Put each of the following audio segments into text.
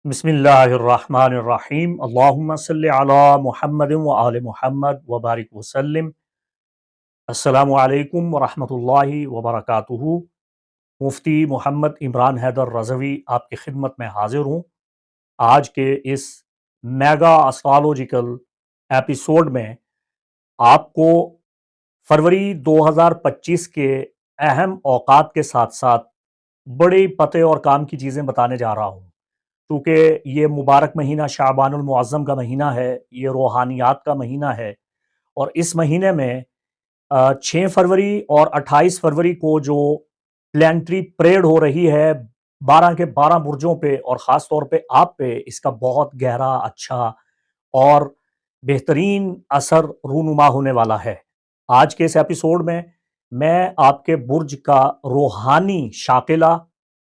بسم اللہ الرحمن الرحیم اللہم صلی علی محمد وآل محمد وبارک وسلم۔ السلام علیکم ورحمۃ اللہ وبرکاتہ۔ مفتی محمد عمران حیدر رضوی آپ کی خدمت میں حاضر ہوں۔ آج کے اس میگا اسٹرالوجیکل ایپیسوڈ میں آپ کو فروری 2025 کے اہم اوقات کے ساتھ ساتھ بڑے پتے اور کام کی چیزیں بتانے جا رہا ہوں، کیونکہ یہ مبارک مہینہ شعبان المعظم کا مہینہ ہے، یہ روحانیات کا مہینہ ہے، اور اس مہینے میں 6 فروری اور 28 فروری کو جو پلانٹری پریڈ ہو رہی ہے 12 کے 12 برجوں پہ، اور خاص طور پہ آپ پہ اس کا بہت گہرا، اچھا اور بہترین اثر رونما ہونے والا ہے۔ آج کے اس ایپیسوڈ میں آپ کے برج کا روحانی شاکلہ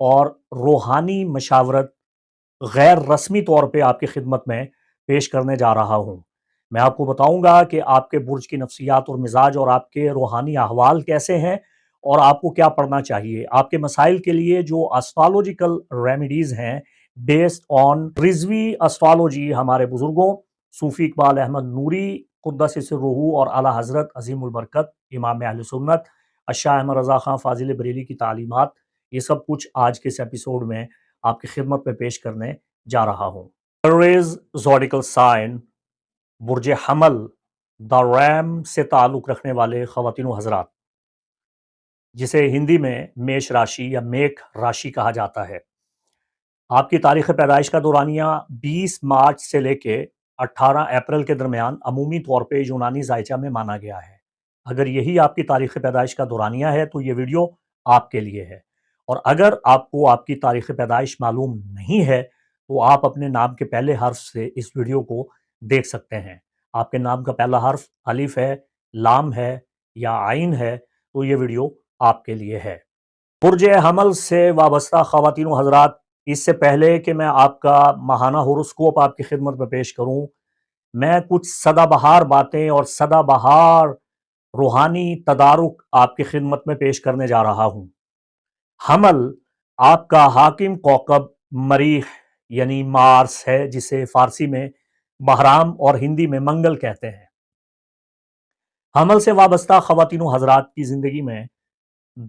اور روحانی مشاورت غیر رسمی طور پہ آپ کی خدمت میں پیش کرنے جا رہا ہوں۔ میں آپ کو بتاؤں گا کہ آپ کے برج کی نفسیات اور مزاج اور آپ کے روحانی احوال کیسے ہیں، اور آپ کو کیا پڑھنا چاہیے۔ آپ کے مسائل کے لیے جو اسٹرالوجیکل ریمیڈیز ہیں بیسڈ آن رضوی اسٹرالوجی، ہمارے بزرگوں صوفی اقبال احمد نوری قدس سرہ اور اعلیٰ حضرت عظیم البرکت امام اہل سنت الشاہ احمد رضا خان فاضل بریلی کی تعلیمات، یہ سب کچھ آج کے اس ایپیسوڈ میں آپ کی خدمت میں پیش کرنے جا رہا ہوں۔ ایریز زوڈیکل سائن، برج حمل، دا ریم سے تعلق رکھنے والے خواتین و حضرات، جسے ہندی میں میش راشی یا میک راشی کہا جاتا ہے، آپ کی تاریخ پیدائش کا دورانیہ 20 مارچ سے لے کے 18 اپریل کے درمیان عمومی طور پہ یونانی زائچہ میں مانا گیا ہے۔ اگر یہی آپ کی تاریخ پیدائش کا دورانیہ ہے تو یہ ویڈیو آپ کے لیے ہے، اور اگر آپ کو آپ کی تاریخ پیدائش معلوم نہیں ہے تو آپ اپنے نام کے پہلے حرف سے اس ویڈیو کو دیکھ سکتے ہیں۔ آپ کے نام کا پہلا حرف الف ہے، لام ہے یا عین ہے تو یہ ویڈیو آپ کے لیے ہے۔ برج حمل سے وابستہ خواتین و حضرات، اس سے پہلے کہ میں آپ کا ماہانہ ہوروسکوپ آپ کی خدمت میں پیش کروں، میں کچھ سدا بہار باتیں اور سدا بہار روحانی تدارک آپ کی خدمت میں پیش کرنے جا رہا ہوں۔ حمل آپ کا حاکم کوکب مریخ یعنی مارس ہے، جسے فارسی میں بہرام اور ہندی میں منگل کہتے ہیں۔ حمل سے وابستہ خواتین و حضرات کی زندگی میں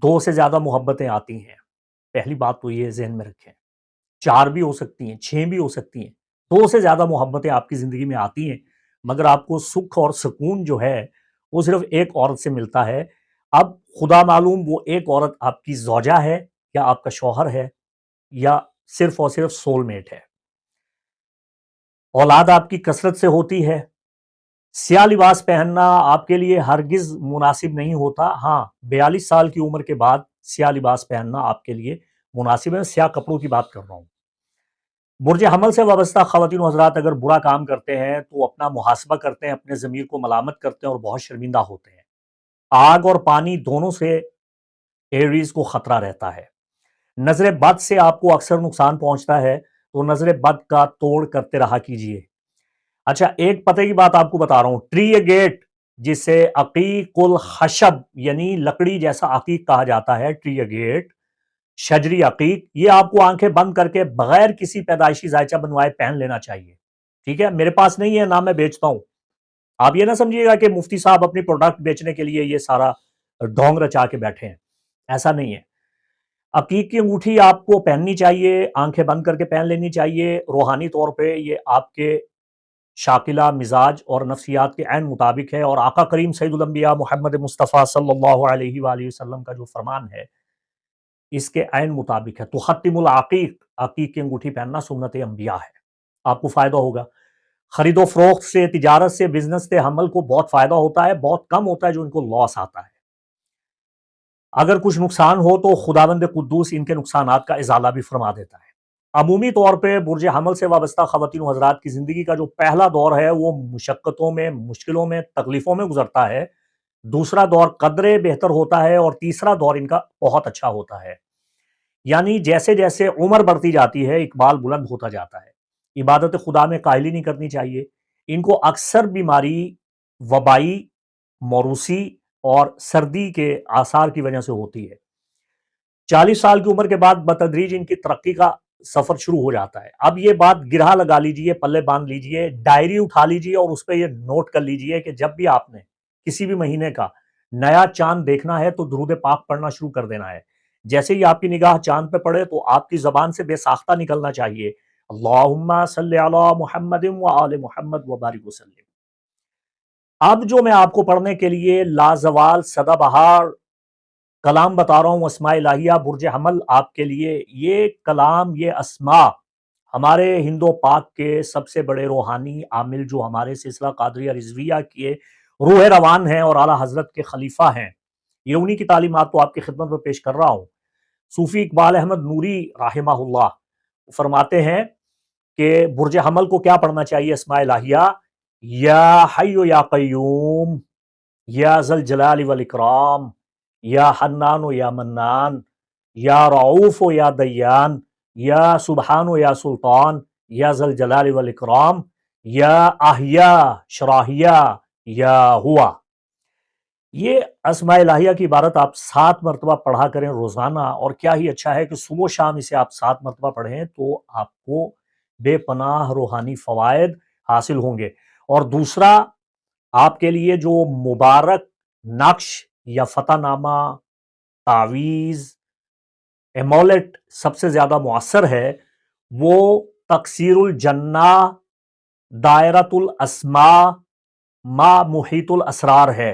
2 سے زیادہ محبتیں آتی ہیں۔ پہلی بات تو یہ ذہن میں رکھیں، 4 بھی ہو سکتی ہیں، 6 بھی ہو سکتی ہیں، 2 سے زیادہ محبتیں آپ کی زندگی میں آتی ہیں، مگر آپ کو سکھ اور سکون جو ہے وہ صرف ایک عورت سے ملتا ہے۔ اب خدا معلوم وہ ایک عورت آپ کی زوجہ ہے یا آپ کا شوہر ہے یا صرف اور صرف سول میٹ ہے۔ اولاد آپ کی کثرت سے ہوتی ہے۔ سیاہ لباس پہننا آپ کے لیے ہرگز مناسب نہیں ہوتا۔ ہاں، 42 سال کی عمر کے بعد سیاہ لباس پہننا آپ کے لیے مناسب ہے، سیاہ کپڑوں کی بات کر رہا ہوں۔ برج حمل سے وابستہ خواتین و حضرات اگر برا کام کرتے ہیں تو اپنا محاسبہ کرتے ہیں، اپنے ضمیر کو ملامت کرتے ہیں اور بہت شرمندہ ہوتے ہیں۔ آگ اور پانی دونوں سے ایریز کو خطرہ رہتا ہے۔ نظر بد سے آپ کو اکثر نقصان پہنچتا ہے، تو نظر بد کا توڑ کرتے رہا کیجئے۔ اچھا، ایک پتے کی بات آپ کو بتا رہا ہوں، ٹری گیٹ جسے عقیق الخشب یعنی لکڑی جیسا عقیق کہا جاتا ہے، ٹری گیٹ شجری عقیق، یہ آپ کو آنکھیں بند کر کے بغیر کسی پیدائشی زائچہ بنوائے پہن لینا چاہیے۔ ٹھیک ہے، میرے پاس نہیں ہے، نہ میں بیچتا ہوں۔ آپ یہ نہ سمجھیے گا کہ مفتی صاحب اپنی پروڈکٹ بیچنے کے لیے یہ سارا ڈھونگ رچا کے بیٹھے ہیں، ایسا نہیں ہے۔ عقیق کی انگوٹھی آپ کو پہننی چاہیے، آنکھیں بند کر کے پہن لینی چاہیے۔ روحانی طور پہ یہ آپ کے شاکلہ مزاج اور نفسیات کے عین مطابق ہے، اور آقا کریم سید الانبیاء محمد مصطفیٰ صلی اللہ علیہ وآلہ وسلم کا جو فرمان ہے اس کے عین مطابق ہے۔ تختم العقیق، عقیق کی انگوٹھی پہننا سنت انبیاء ہے، آپ کو فائدہ ہوگا۔ خرید و فروخت سے، تجارت سے، بزنس سے حمل کو بہت فائدہ ہوتا ہے، بہت کم ہوتا ہے جو ان کو لاس آتا ہے۔ اگر کچھ نقصان ہو تو خداوند قدوس ان کے نقصانات کا ازالہ بھی فرما دیتا ہے۔ عمومی طور پہ برج حمل سے وابستہ خواتین و حضرات کی زندگی کا جو پہلا دور ہے وہ مشقتوں میں، مشکلوں میں، تکلیفوں میں گزرتا ہے۔ دوسرا دور قدرے بہتر ہوتا ہے، اور تیسرا دور ان کا بہت اچھا ہوتا ہے۔ یعنی جیسے جیسے عمر بڑھتی جاتی ہے اقبال بلند ہوتا جاتا ہے۔ عبادت خدا میں کاہلی نہیں کرنی چاہیے۔ ان کو اکثر بیماری وبائی، موروثی اور سردی کے آثار کی وجہ سے ہوتی ہے۔ 40 سال کی عمر کے بعد بتدریج ان کی ترقی کا سفر شروع ہو جاتا ہے۔ اب یہ بات گرہ لگا لیجئے، پلے باندھ لیجئے، ڈائری اٹھا لیجئے اور اس پہ یہ نوٹ کر لیجئے کہ جب بھی آپ نے کسی بھی مہینے کا نیا چاند دیکھنا ہے تو درود پاک پڑھنا شروع کر دینا ہے۔ جیسے ہی آپ کی نگاہ چاند پہ پڑے تو آپ کی زبان سے بے ساختہ نکلنا چاہیے، اللہم صلی علی محمد وآل محمد وبارک وسلم۔ اب جو میں آپ کو پڑھنے کے لیے لازوال سدا بہار کلام بتا رہا ہوں، اسماء الہیہ برج حمل آپ کے لیے، یہ کلام، یہ اسماء ہمارے ہندو پاک کے سب سے بڑے روحانی عامل جو ہمارے سلسلہ قادریہ رضویہ کے روح روان ہیں اور اعلیٰ حضرت کے خلیفہ ہیں، یہ انہی کی تعلیمات تو آپ کی خدمت میں پیش کر رہا ہوں۔ صوفی اقبال احمد نوری رحمہ اللہ فرماتے ہیں کہ برج حمل کو کیا پڑھنا چاہیے اسماء الہیہ؟ یا حی یا قیوم، یا ذل جلال والاکرام، یا حنان و یا منان، یا رعوف و یا دیان، یا سبحان و یا سلطان، یا ذل جلال والاکرام، یا احیا شراحیہ یا ہوا۔ یہ اسماء الہیہ کی عبارت آپ 7 مرتبہ پڑھا کریں روزانہ، اور کیا ہی اچھا ہے کہ صبح و شام اسے آپ 7 مرتبہ پڑھیں تو آپ کو بے پناہ روحانی فوائد حاصل ہوں گے۔ اور دوسرا، آپ کے لیے جو مبارک نقش یا فتح نامہ، تعویذ، ایمولیٹ سب سے زیادہ مؤثر ہے، وہ تقصیر الجنہ دائرۃ الاسماء ما محیط الاسرار ہے،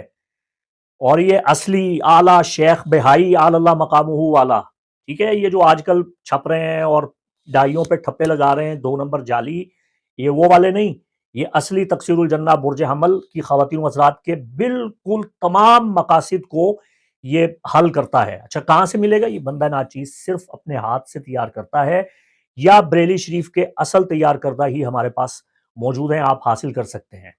اور یہ اصلی اعلیٰ شیخ بہائی اعلی اللہ مقامہ والا، ٹھیک ہے؟ یہ جو آج کل چھپ رہے ہیں اور ڈائیوں پہ ٹھپے لگا رہے ہیں 2 نمبر جعلی، یہ وہ والے نہیں، یہ اصلی تقصیر الجنہ برج حمل کی خواتین و حضرات کے بالکل تمام مقاصد کو یہ حل کرتا ہے۔ اچھا کہاں سے ملے گا؟ یہ بندہ ناچیز صرف اپنے ہاتھ سے تیار کرتا ہے، یا بریلی شریف کے اصل تیار کردہ ہی ہمارے پاس موجود ہیں، آپ حاصل کر سکتے ہیں۔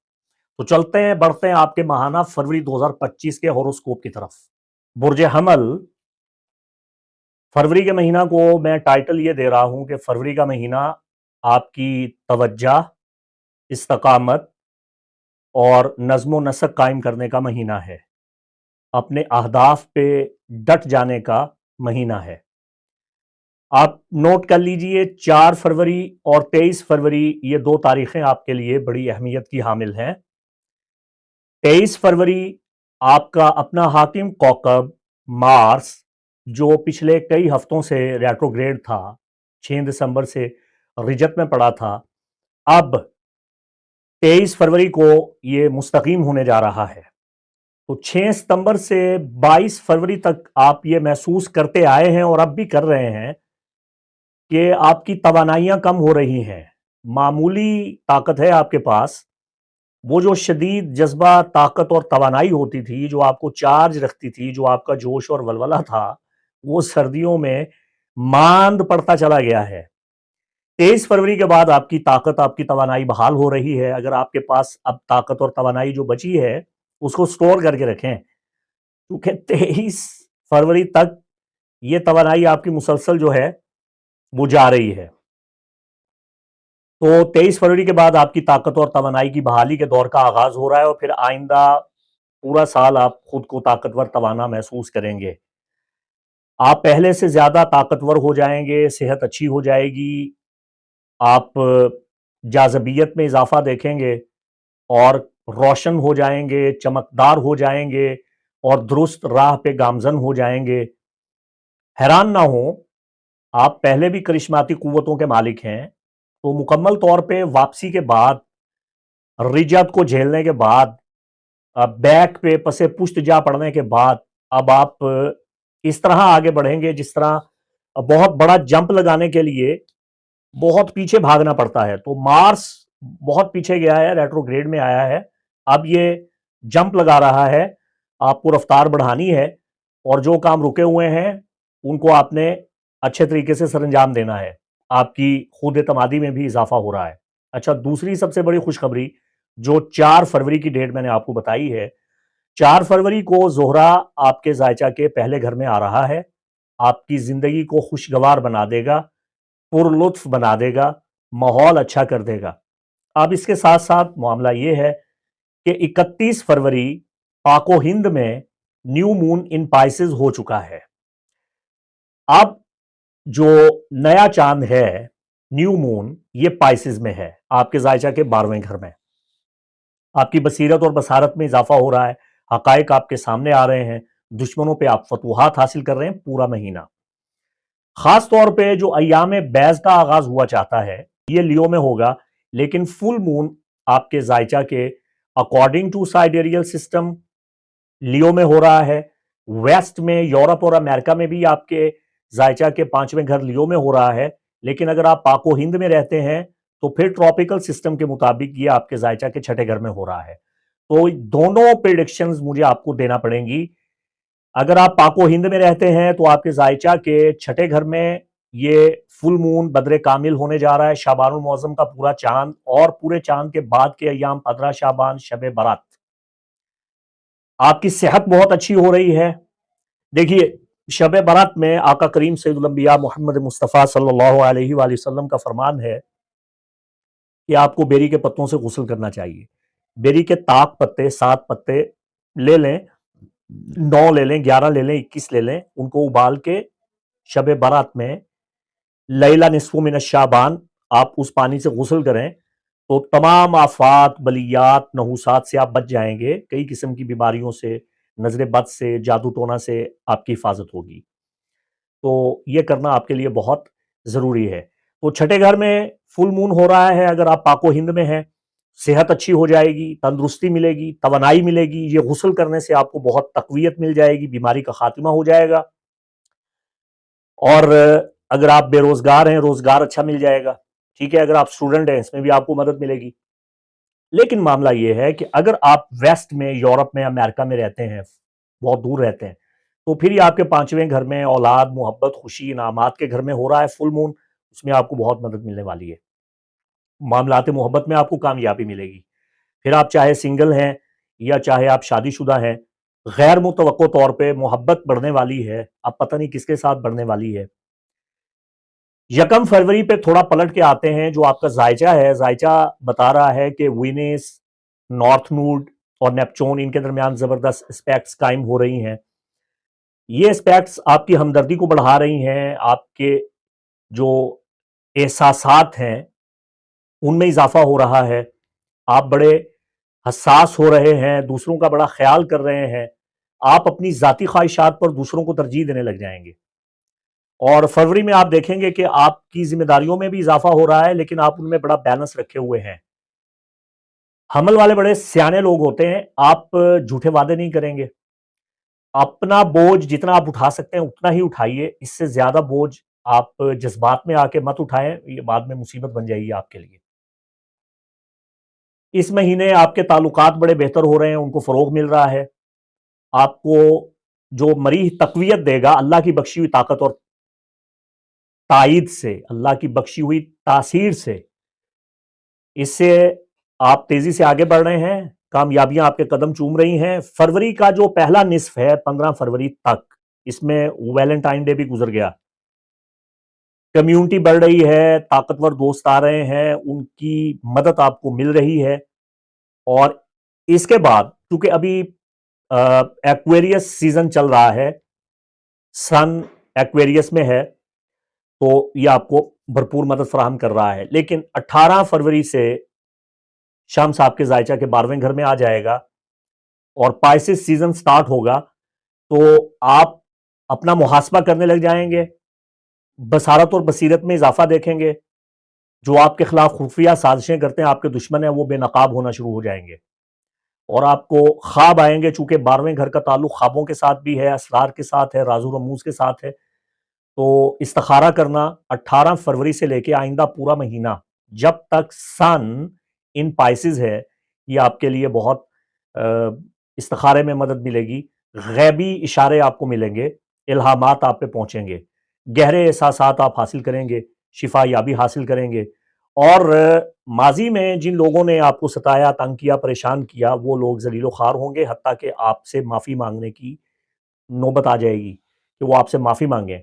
تو چلتے ہیں، بڑھتے ہیں آپ کے ماہانہ فروری 2025 کے ہوروسکوپ کی طرف۔ برج حمل فروری کے مہینہ کو میں ٹائٹل یہ دے رہا ہوں کہ فروری کا مہینہ آپ کی توجہ، استقامت اور نظم و نسق قائم کرنے کا مہینہ ہے، اپنے اہداف پہ ڈٹ جانے کا مہینہ ہے۔ آپ نوٹ کر لیجئے 4 فروری اور 23 فروری یہ 2 تاریخیں آپ کے لیے بڑی اہمیت کی حامل ہیں۔ 23 فروری آپ کا اپنا حاکم کوکب مارس، جو پچھلے کئی ہفتوں سے ریٹروگریڈ تھا، 6 دسمبر سے رجت میں پڑا تھا، اب 23 فروری کو یہ مستقیم ہونے جا رہا ہے۔ تو 6 ستمبر سے 22 فروری تک آپ یہ محسوس کرتے آئے ہیں اور اب بھی کر رہے ہیں کہ آپ کی توانائیاں کم ہو رہی ہیں۔ معمولی طاقت ہے آپ کے پاس، وہ جو شدید جذبہ، طاقت اور توانائی ہوتی تھی، جو آپ کو چارج رکھتی تھی، جو آپ کا جوش اور ولولہ تھا، وہ سردیوں میں ماند پڑتا چلا گیا ہے۔ 23 فروری کے بعد آپ کی طاقت، آپ کی توانائی بحال ہو رہی ہے۔ اگر آپ کے پاس اب طاقت اور توانائی جو بچی ہے اس کو سٹور کر کے رکھیں، کیونکہ 23 فروری تک یہ توانائی آپ کی مسلسل جو ہے وہ جا رہی ہے۔ تو 23 فروری کے بعد آپ کی طاقت اور توانائی کی بحالی کے دور کا آغاز ہو رہا ہے، اور پھر آئندہ پورا سال آپ خود کو طاقتور توانا محسوس کریں گے۔ آپ پہلے سے زیادہ طاقتور ہو جائیں گے، صحت اچھی ہو جائے گی، آپ جاذبیت میں اضافہ دیکھیں گے اور روشن ہو جائیں گے، چمکدار ہو جائیں گے اور درست راہ پہ گامزن ہو جائیں گے۔ حیران نہ ہو، آپ پہلے بھی کرشماتی قوتوں کے مالک ہیں، تو مکمل طور پہ واپسی کے بعد، رجت کو جھیلنے کے بعد، بیک پہ پسے پشت جا پڑنے کے بعد، اب آپ اس طرح آگے بڑھیں گے جس طرح بہت بڑا جمپ لگانے کے لیے بہت پیچھے بھاگنا پڑتا ہے۔ تو مارس بہت پیچھے گیا ہے، ریٹروگریڈ میں آیا ہے، اب یہ جمپ لگا رہا ہے، آپ کو رفتار بڑھانی ہے، اور جو کام رکے ہوئے ہیں ان کو آپ نے اچھے طریقے سے سر انجام دینا ہے۔ آپ کی خود اعتمادی میں بھی اضافہ ہو رہا ہے۔ اچھا دوسری سب سے بڑی خوشخبری جو 4 فروری کی ڈیٹ میں نے آپ کو بتائی ہے، 4 فروری کو زہرہ آپ کے ذائچہ کے پہلے گھر میں آ رہا ہے، آپ کی زندگی کو خوشگوار بنا دے گا، پر لطف بنا دے گا، ماحول اچھا کر دے گا۔ اب اس کے ساتھ ساتھ معاملہ یہ ہے کہ 31 فروری پاک و ہند میں نیو مون ان پائسز ہو چکا ہے۔ اب جو نیا چاند ہے نیو مون، یہ پائسز میں ہے، آپ کے زائچہ کے 12ویں گھر میں۔ آپ کی بصیرت اور بصارت میں اضافہ ہو رہا ہے، حقائق آپ کے سامنے آ رہے ہیں، دشمنوں پہ آپ فتوحات حاصل کر رہے ہیں پورا مہینہ۔ خاص طور پہ جو ایام بیض کا آغاز ہوا چاہتا ہے یہ لیو میں ہوگا، لیکن فل مون آپ کے زائچہ کے اکارڈنگ ٹو سائیڈیریل سسٹم لیو میں ہو رہا ہے۔ ویسٹ میں یورپ اور امریکہ میں بھی آپ کے زائچہ کے 5ویں گھر لیو میں ہو رہا ہے، لیکن اگر آپ پاک و ہند میں رہتے ہیں تو پھر ٹراپیکل سسٹم کے مطابق یہ آپ کے زائچہ کے 6 گھر میں ہو رہا ہے۔ تو دونوں پریڈکشنز مجھے آپ کو دینا پڑیں گی۔ اگر آپ پاک و ہند میں رہتے ہیں تو آپ کے زائچہ کے 6 گھر میں یہ فل مون بدر کامل ہونے جا رہا ہے، شعبان المعظم کا پورا چاند، اور پورے چاند کے بعد کے ایام 15 شعبان، شب برات۔ آپ کی صحت بہت اچھی ہو رہی ہے۔ دیکھیے شب برات میں آقا کریم سید الانبیاء محمد مصطفیٰ صلی اللہ علیہ وآلہ وسلم کا فرمان ہے کہ آپ کو بیری کے پتوں سے غسل کرنا چاہیے۔ بیری کے طاق پتے 7 پتے لے لیں، 9 لے لیں، 11 لے لیں، 21 لے لیں، ان کو ابال کے شب برات میں لیلہ نصف من الشعبان آپ اس پانی سے غسل کریں تو تمام آفات، بلیات، نحوسات سے آپ بچ جائیں گے، کئی قسم کی بیماریوں سے، نظر بد سے، جادو ٹونا سے آپ کی حفاظت ہوگی۔ تو یہ کرنا آپ کے لیے بہت ضروری ہے۔ تو 6 گھر میں فل مون ہو رہا ہے، اگر آپ پاک و ہند میں ہیں صحت اچھی ہو جائے گی، تندرستی ملے گی، توانائی ملے گی، یہ غسل کرنے سے آپ کو بہت تقویت مل جائے گی، بیماری کا خاتمہ ہو جائے گا، اور اگر آپ بے روزگار ہیں روزگار اچھا مل جائے گا، ٹھیک ہے، اگر آپ اسٹوڈنٹ ہیں اس میں بھی آپ کو مدد ملے گی۔ لیکن معاملہ یہ ہے کہ اگر آپ ویسٹ میں، یورپ میں، امریکہ میں رہتے ہیں، بہت دور رہتے ہیں، تو پھر یہ آپ کے 5ویں گھر میں اولاد، محبت، خوشی، انعامات کے گھر میں ہو رہا ہے فل مون، اس میں آپ کو بہت مدد ملنے والی ہے۔ معاملات محبت میں آپ کو کامیابی ملے گی، پھر آپ چاہے سنگل ہیں یا چاہے آپ شادی شدہ ہیں، غیر متوقع طور پہ محبت بڑھنے والی ہے، اب پتہ نہیں کس کے ساتھ بڑھنے والی ہے۔ 1 فروری پہ تھوڑا پلٹ کے آتے ہیں، جو آپ کا زائچہ ہے، زائچہ بتا رہا ہے کہ وینس، نارتھ نوڈ اور نیپچون، ان کے درمیان زبردست اسپیکٹس قائم ہو رہی ہیں۔ یہ اسپیکٹس آپ کی ہمدردی کو بڑھا رہی ہیں، آپ کے جو احساسات ہیں ان میں اضافہ ہو رہا ہے، آپ بڑے حساس ہو رہے ہیں، دوسروں کا بڑا خیال کر رہے ہیں، آپ اپنی ذاتی خواہشات پر دوسروں کو ترجیح دینے لگ جائیں گے۔ اور فروری میں آپ دیکھیں گے کہ آپ کی ذمہ داریوں میں بھی اضافہ ہو رہا ہے، لیکن آپ ان میں بڑا بیلنس رکھے ہوئے ہیں۔ حمل والے بڑے سیانے لوگ ہوتے ہیں، آپ جھوٹے وعدے نہیں کریں گے، اپنا بوجھ جتنا آپ اٹھا سکتے ہیں اتنا ہی اٹھائیے، اس سے زیادہ بوجھ آپ جذبات میں آ کے مت اٹھائیں، یہ بعد میں مصیبت بن جائے گی آپ کے لیے۔ اس مہینے آپ کے تعلقات بڑے بہتر ہو رہے ہیں، ان کو فروغ مل رہا ہے، آپ کو جو مریح تقویت دے گا اللہ کی بخشی ہوئی طاقت اور تائید سے، اللہ کی بخشی ہوئی تاثیر سے، اس سے آپ تیزی سے آگے بڑھ رہے ہیں، کامیابیاں آپ کے قدم چوم رہی ہیں۔ فروری کا جو پہلا نصف ہے 15 فروری تک، اس میں ویلنٹائن ڈے بھی گزر گیا، کمیونٹی بڑھ رہی ہے، طاقتور دوست آ رہے ہیں، ان کی مدد آپ کو مل رہی ہے، اور اس کے بعد چونکہ ابھی ایکویریس سیزن چل رہا ہے، سن ایکویریس میں ہے، تو یہ آپ کو بھرپور مدد فراہم کر رہا ہے۔ لیکن 18 فروری سے شمس آپ کے زائچہ کے 12ویں گھر میں آ جائے گا اور پائسس سیزن سٹارٹ ہوگا، تو آپ اپنا محاسبہ کرنے لگ جائیں گے، بصارت اور بصیرت میں اضافہ دیکھیں گے، جو آپ کے خلاف خفیہ سازشیں کرتے ہیں، آپ کے دشمن ہیں، وہ بے نقاب ہونا شروع ہو جائیں گے، اور آپ کو خواب آئیں گے، چونکہ 12ویں گھر کا تعلق خوابوں کے ساتھ بھی ہے، اسرار کے ساتھ ہے، راز و رموز کے ساتھ ہے۔ تو استخارہ کرنا 18 فروری سے لے کے آئندہ پورا مہینہ جب تک سن ان پائسز ہے، یہ آپ کے لیے بہت استخارے میں مدد ملے گی، غیبی اشارے آپ کو ملیں گے، الہامات آپ پہ پہنچیں گے، گہرے احساسات آپ حاصل کریں گے، شفا یابی حاصل کریں گے، اور ماضی میں جن لوگوں نے آپ کو ستایا، تنگ کیا، پریشان کیا، وہ لوگ ذلیل و خوار ہوں گے، حتیٰ کہ آپ سے معافی مانگنے کی نوبت آ جائے گی کہ وہ آپ سے معافی مانگیں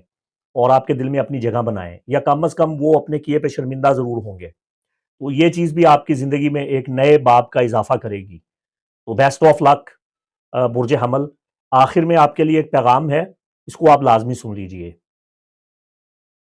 اور آپ کے دل میں اپنی جگہ بنائیں، یا کم از کم وہ اپنے کیے پہ شرمندہ ضرور ہوں گے۔ تو یہ چیز بھی آپ کی زندگی میں ایک نئے باب کا اضافہ کرے گی۔ تو بیسٹ آف لک برج حمل۔ آخر میں آپ کے لیے ایک پیغام ہے، اس کو آپ لازمی سن لیجئے۔